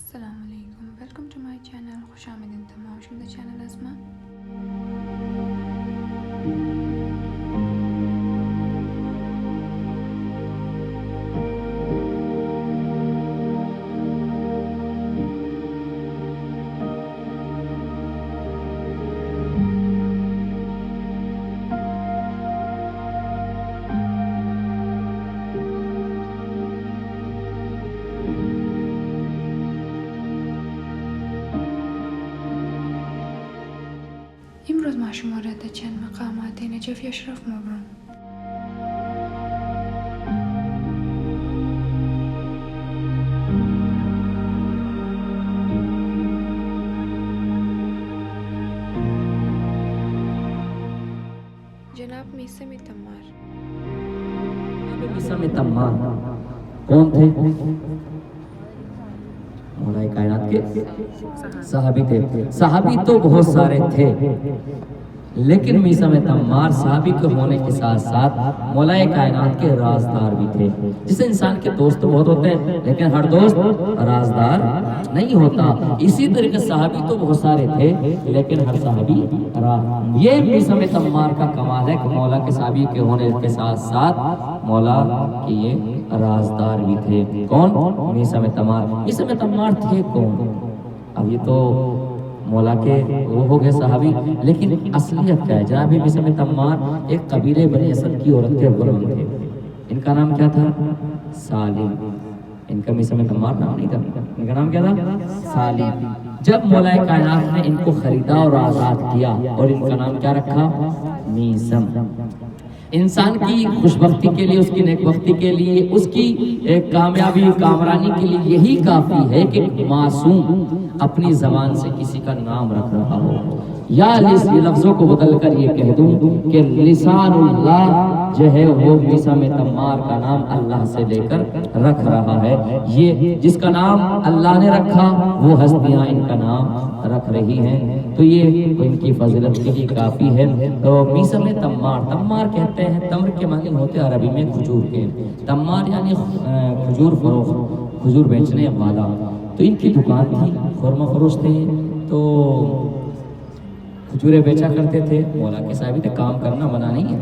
السلام علیکم، welcome to my channel. خوش آمدین تمام شنده چینل از من. امروز ما شما را در چند مقامات نجف اشرف مبرم. جناب میثم تمار. میثم تمار کون تھے؟ مولا کائنات کے صحابی تھے. صحابی تو بہت سارے تھے، لیکن میثم تمار صحابی کے ہونے کے ساتھ ساتھ مولا کائنات کے رازدار بھی تھے. جس انسان کے دوست بہت ہوتے ہیں لیکن ہر دوست رازدار نہیں ہوتا. اسی طریقے صحابی تو بہت سارے تھے لیکن ہر صحابی یہ میثم تمار کا کمال ہے کہ مولا کے صحابی کے ہونے کے ساتھ ساتھ مولا کے یہ رازدار بھی تھے. کون؟ میثم تمار. میثم تمار تھے کون؟ اب یہ تو مولا کے وہ ہو گئے صحابی، لیکن اصلیت کیا ہے؟ جناب میثم تمار ایک قبیلے بنی اسد کی عورت کے غلام تھے. ان کا نام کیا تھا؟ سالم. ان کا میثم تمار نام نہیں تھا، ان کا نام کیا تھا؟ سالم. جب مولا کائنات نے ان کو خریدا اور آزاد کیا اور ان کا نام کیا رکھا؟ میثم. انسان کی خوشبختی کے لیے، اس کی نیک بختی کے لیے، اس کی ایک کامیابی کامرانی کے لیے یہی کافی ہے کہ معصوم اپنی زبان سے کسی کا نام رکھ رہا ہو. یا لفظوں کو بدل کر یہ کہہ دوں کہ لسان اللہ جو ہے وہ میثم تمار کا نام اللہ سے لے کر رکھ رہا ہے. یہ جس کا نام اللہ نے رکھا وہ ہستیاں ان کا نام رکھ رہی ہیں، تو یہ ان کی فضیلت کے لیے کافی ہے. تو میثم تمار، تمار کہتے ہیں، تمر کے معنی ہوتے ہیں عربی میں کھجور کے. تمار یعنی کھجور فروخت، کھجور بیچنے والا. تو ان کی دکان تھی، خورمہ فروش تھے، تو کھجورے بیچا کرتے تھے. مولا کے صاحب تھے، کام کرنا منع نہیں ہے.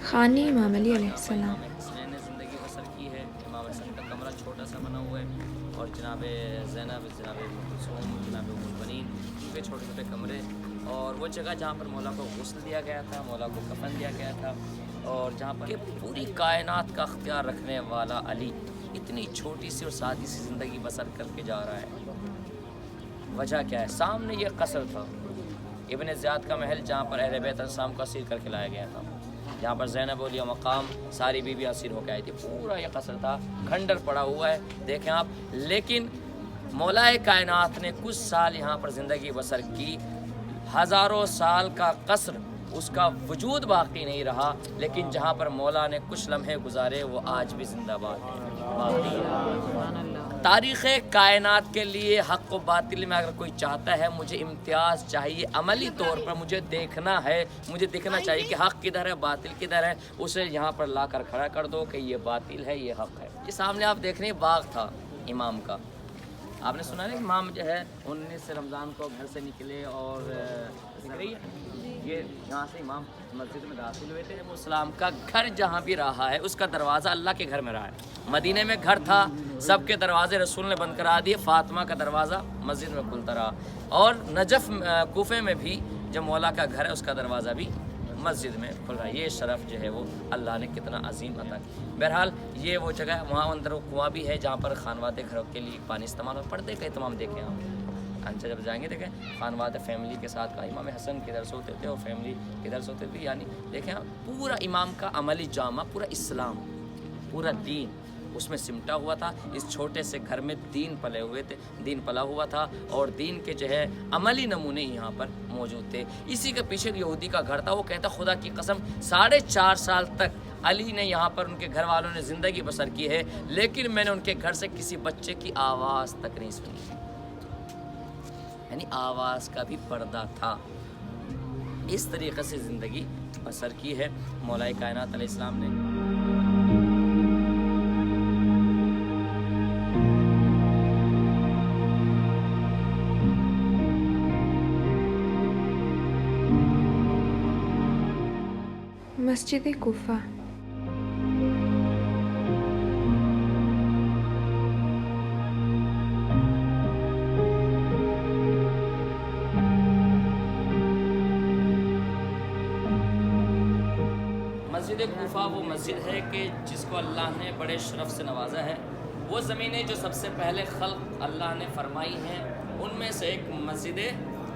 خانی امام علی علیہ السلام. حسنین نے زندگی بسر کی ہے. امام حسن کا کمرہ چھوٹا سا بنا ہوا ہے، اور جناب زینب، جناب کلثوم، جناب ام البنین کے چھوٹے چھوٹے کمرے. اور وہ جگہ جہاں پر مولا کو غسل دیا گیا تھا، مولا کو کفن دیا گیا تھا، اور جہاں پر کہ پوری کائنات کا اختیار رکھنے والا علی اتنی چھوٹی سی اور سادی سی زندگی بسر کر کے جا رہا ہے. وجہ کیا ہے؟ سامنے یہ قصر تھا، ابن زیاد کا محل، جہاں پر اہل بیت السلام کو اسیر کر کے لایا گیا تھا، جہاں پر زینب اولیاء مقام ساری بیوی اسیر ہو کے آئی تھی. پورا یہ قصر تھا، کھنڈر پڑا ہوا ہے، دیکھیں آپ. لیکن مولا کائنات نے کچھ سال یہاں پر زندگی بسر کی. ہزاروں سال کا قصر، اس کا وجود باقی نہیں رہا، لیکن جہاں پر مولا نے کچھ لمحے گزارے وہ آج بھی زندہ باد ہے. تاریخ کائنات کے لیے حق و باطل میں اگر کوئی چاہتا ہے، مجھے امتیاز چاہیے، عملی طور پر مجھے دیکھنا ہے، مجھے دیکھنا چاہیے کہ حق کدھر ہے، باطل کدھر ہے. اسے یہاں پر لا کر کھڑا کر دو کہ یہ باطل ہے، یہ حق ہے. یہ سامنے آپ دیکھ رہے ہیں باغ تھا امام کا. آپ نے سنا ہے کہ امام جو ہے 19 رمضان کو گھر سے نکلے اور یہ یہاں سے امام مسجد میں داخل ہوئے تھے. اسلام کا گھر جہاں بھی رہا ہے اس کا دروازہ اللہ کے گھر میں رہا ہے. مدینے میں گھر تھا، سب کے دروازے رسول نے بند کرا دیے، فاطمہ کا دروازہ مسجد میں کھلتا رہا. اور نجف کوفے میں بھی جو مولا کا گھر ہے اس کا دروازہ بھی مسجد میں کھل رہا ہے. یہ شرف جو ہے وہ اللہ نے کتنا عظیم عطا کیا. بہرحال یہ وہ جگہ ہے، وہاں اندر کنواں بھی ہے جہاں پر خانواد گھروں کے لیے پانی استعمال ہو. پردے کا اہتمام دیکھیں آپ. اچھا جب جائیں گے دیکھیں خانواد فیملی کے ساتھ کا امام حسن کدھر سے ہوتے تھے اور فیملی کدھر سے ہوتے تھے. یعنی دیکھیں پورا امام کا عملی جامع، پورا اسلام، پورا دین اس میں سمٹا ہوا تھا. اس چھوٹے سے گھر میں دین پلے ہوئے تھے, دین پلا ہوا تھا, اور دین کے جو ہے عملی نمونے یہاں پر موجود تھے. اسی کے پیچھے ایک یہودی کا گھر تھا. وہ کہتا خدا کی قسم 4.5 سال تک علی نے یہاں پر ان کے گھر والوں نے زندگی بسر کی ہے, لیکن میں نے ان کے گھر سے کسی بچے کی آواز تک نہیں سنی. یعنی آواز کا بھی پردہ تھا. اس طریقے سے زندگی بسر کی ہے مولا کائنات علیہ السلام نے. مسجد کوفہ. مسجد کوفہ وہ مسجد ہے کہ جس کو اللہ نے بڑے شرف سے نوازا ہے. وہ زمینیں جو سب سے پہلے خلق اللہ نے فرمائی ہیں ان میں سے ایک مسجد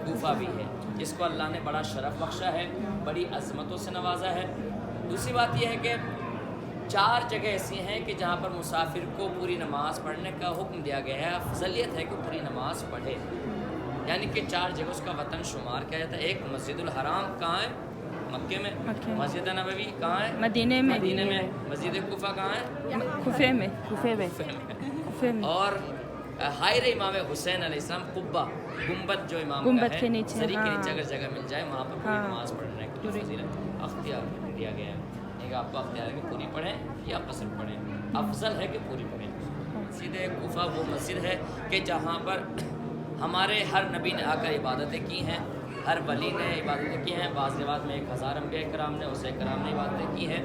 کوفہ بھی ہے, جس کو اللہ نے بڑا شرف بخشا ہے, بڑی عظمتوں سے نوازا ہے. دوسری بات یہ ہے کہ 4 جگہ ایسی ہیں کہ جہاں پر مسافر کو پوری نماز پڑھنے کا حکم دیا گیا ہے. افضلیت ہے کہ پوری نماز پڑھے, یعنی کہ 4 جگہ اس کا وطن شمار کیا جاتا ہے. ایک مسجد الحرام کہاں ہے؟ مکے میں. مسجد نبوی کہاں ہے؟ مدینے میں. مسجد کوفہ کہاں ہے؟ کوفے میں. اور حائر امام حسین علیہ السلام قبہ گنبد جو امام کا ہے, سری کے نیچے اگر جگہ مل جائے وہاں پر پوری نماز پڑھنے کی فضیلت اختیار دیا گیا ہے. کہ آپ کو اختیار ہے کہ پوری پڑھیں یا قصر پڑھیں, افضل ہے کہ پوری پڑھیں. مسجد کوفہ وہ مسجد ہے کہ جہاں پر ہمارے ہر نبی نے آ کر عبادتیں کی ہیں, ہر ولی نے عبادتیں کی ہیں. بعض روایات میں 1000 انبیاء کرام نے, اوصیاء کرام نے عبادتیں کی ہیں.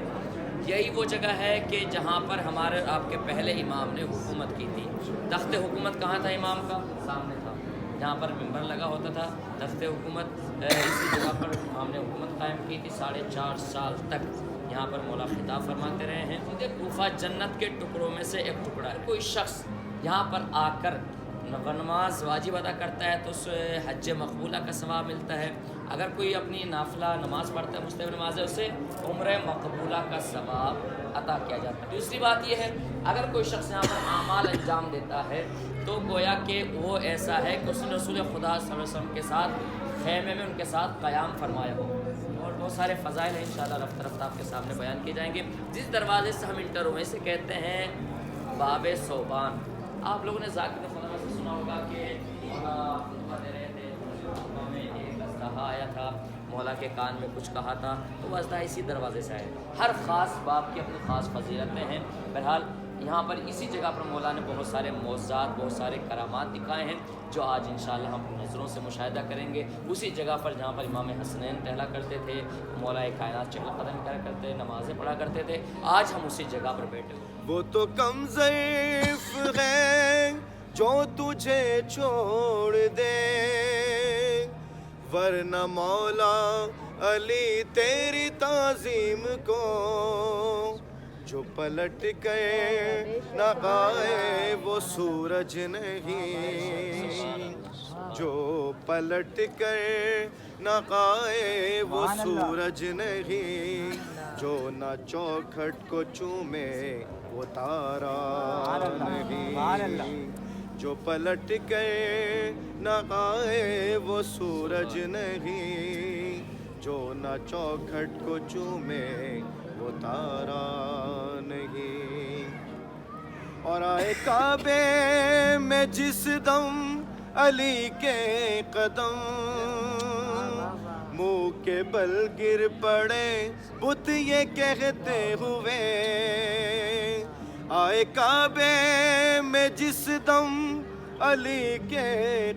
یہی وہ جگہ ہے کہ جہاں پر ہمارے آپ کے پہلے امام نے حکومت کی تھی. تخت حکومت کہاں تھا امام کا؟ سامنے تھا, جہاں پر ممبر لگا ہوتا تھا. تخت حکومت اسی جگہ پر امام نے حکومت قائم کی تھی. 4.5 سال تک یہاں پر مولا خطاب فرماتے رہے ہیں. کوفہ جنت کے ٹکڑوں میں سے ایک ٹکڑا ہے. کوئی شخص یہاں پر آ کر نماز واجب ادا کرتا ہے تو اسے حج مقبولہ کا ثواب ملتا ہے. اگر کوئی اپنی نافلہ نماز پڑھتا ہے, مستحب نماز ہے, اسے عمرہ مقبولہ کا ثواب عطا کیا جاتا ہے. دوسری بات یہ ہے اگر کوئی شخص یہاں پر اعمال انجام دیتا ہے تو گویا کہ وہ ایسا ہے کہ اس نے رسول خدا صلی اللہ علیہ وسلم کے ساتھ خیمے میں ان کے ساتھ قیام فرمایا ہو. اور بہت سارے فضائل ہیں انشاءاللہ رفتہ رفتہ آپ کے سامنے بیان کیے جائیں گے. جس دروازے سے ہم انٹر ہوئے اسے کہتے ہیں باب صوبان. آپ لوگوں نے ذاکر خدا سے سنا ہوگا کہ مولا خطبہ دے رہے تھے, خطبہ میں ایک اژدہا آیا تھا, مولا کے کان میں کچھ کہا تھا, تو وہ اژدہا اسی دروازے سے آئے. ہر خاص باب کی اپنی خاص فضیلتیں ہیں. بہرحال یہاں پر اسی جگہ پر مولا نے بہت سارے معجزات, بہت سارے کرامات دکھائے ہیں جو آج انشاءاللہ ہم نظروں سے مشاہدہ کریں گے. اسی جگہ پر جہاں پر امام حسنین ٹہلا کرتے تھے, مولا کائنات چکل قدم کرا کرتے, نمازیں پڑھا کرتے تھے, آج ہم اسی جگہ پر بیٹھے ہوئے. وہ تو کم ضعیف ہے جو تجھے چھوڑ دے, ورنہ مولا علی تیری تعظیم کو جو پلٹ گئے نہ گائے وہ سورج نہیں, جو پلٹ گئے نہ گائے وہ سورج نہیں, جو نہ چوکھٹ کو چومے وہ تارا نہیں, جو پلٹ گئے نہ گائے وہ سورج نہیں, جو نہ چوکھٹ کو چومے وہ تارا نہیں. اور آئے کعبے میں جس دم علی کے قدم, منہ کے بل گر پڑے بت یہ کہتے ہوئے, آئے کعبے میں جس دم علی کے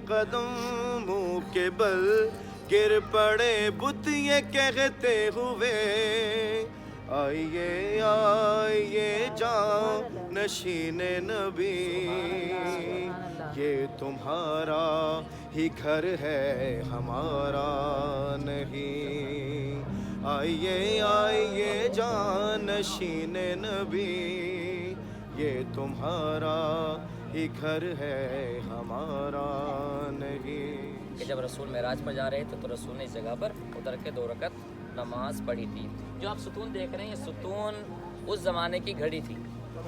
قدم, منہ کے بل گر پڑے بت یہ کہتے ہوئے, آئیے آئیے جان نشین نبی, یہ تمہارا ہی گھر ہے ہمارا نہیں, آئیے آئیے جان نشین نبی, یہ تمہارا ہی گھر ہے ہمارا نہیں. کہ جب رسول معراج پر جا رہے تھے تو رسول نے اس جگہ پر اتر کے 2 رکعت نماز پڑھی تھی. جو آپ ستون دیکھ رہے ہیں یہ ستون اس زمانے کی گھڑی تھی.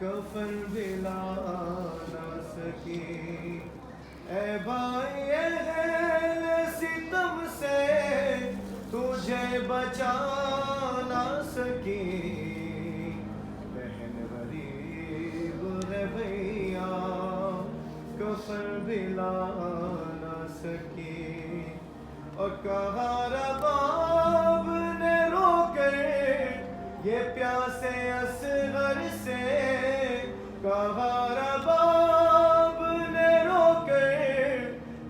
کفن دلا نہ سکی اے بھائی اہل ستم سے تجھے بچا نہ سکی بہن غریب ہے بھیا کفن دلا نہ سکی اور کہا رباب نے رو کر یہ پیاسے اصغر سے کہا رباب نے رو کر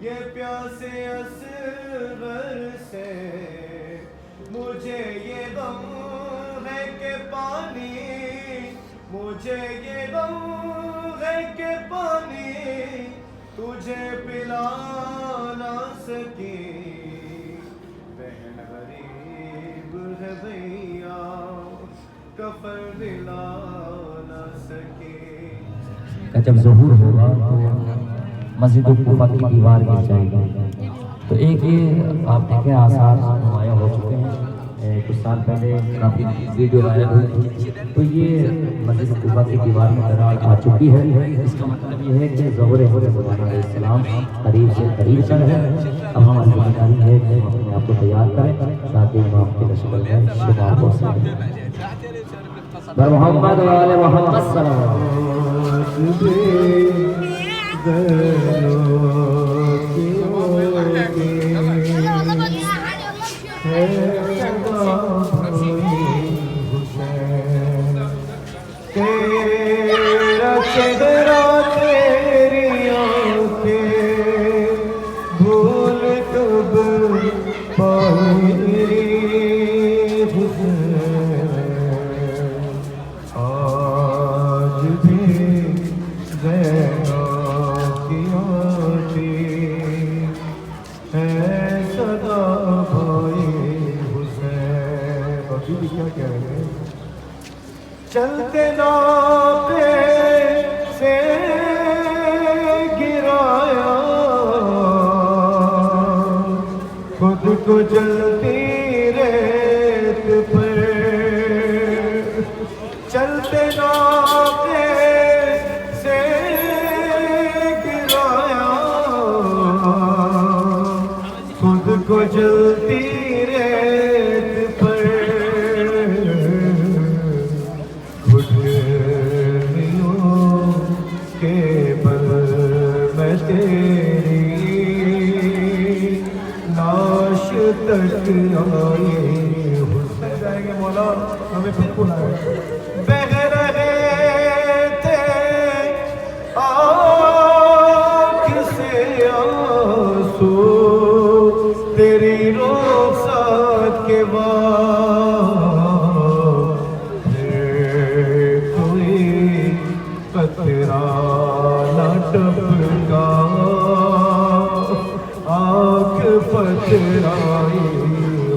یہ پیاسے اصغر سے مجھے یہ غم ہے کہ پانی مجھے یہ غم ہے کہ پانی تجھے پلا نہ سکی بہن غریب ہے بھیا کفن دلا نہ سکی کا جب ظہور ہوگا تو مسجد کوفہ کی دیوار گر جائے گی تو ایک یہ آپ دیکھیں آثار نمایاں ہو چکے ہیں کچھ سال پہلے کافی ویڈیو وائرل ہوئی تھی تو یہ مسجد کوفہ کی دیوار میں دراڑ آ چکی ہے اس کا مطلب یہ ہے کہ ظہور حضرت علیہ السلام قریب سے قریب تر ہے اب ہماری ذمہ داری ہے کہ ہم اپنے آپ کو تیار کریں تاکہ امام کے شکل میں شمار ہو سکے بر محمد و آل محمد صلی اللہ تیرا چہرہ تیری آنکھیں بھول کب پائی حسین آج بھی زینب کی آنکھیں ہے صدا بھائی حسین ابھی بھی کیا کہہ رہے ہیں چلتے ناپے سے گرایا خود کو جلتی ریت پر چلتے ناپے سے گرایا خود کو جلتی ریت پر تک آئے حسین جائیں گے مولا ہمیں بالکل آئے بہہ رہے تھے آنکھ سے آنسو تیری رخصت کے بعد پھر کوئی قطرہ نہ ٹپکا آنکھ پترائی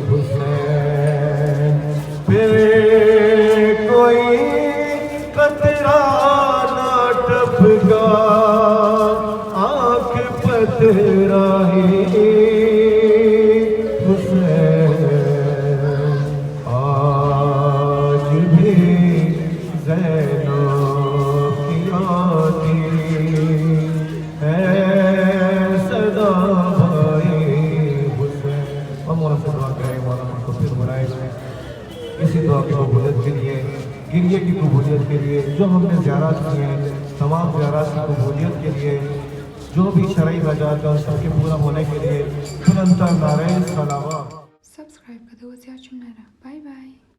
حسین پھر کوئی قطرہ نہ ٹپکا آنکھ پترائی حسین آج بھی زینب کی آتی ہے صدا اسی دعا کی قبولیت کے لیے گریے کی قبولیت کے لیے جو ہم نے زیارات کی ہیں تمام زیارات کی قبولیت کے لیے جو بھی شرعی حاجات ہیں سب کے پورا ہونے کے لیے بلند تر نعرہ صلوات سبسکرائب کر دو زیادہ چننا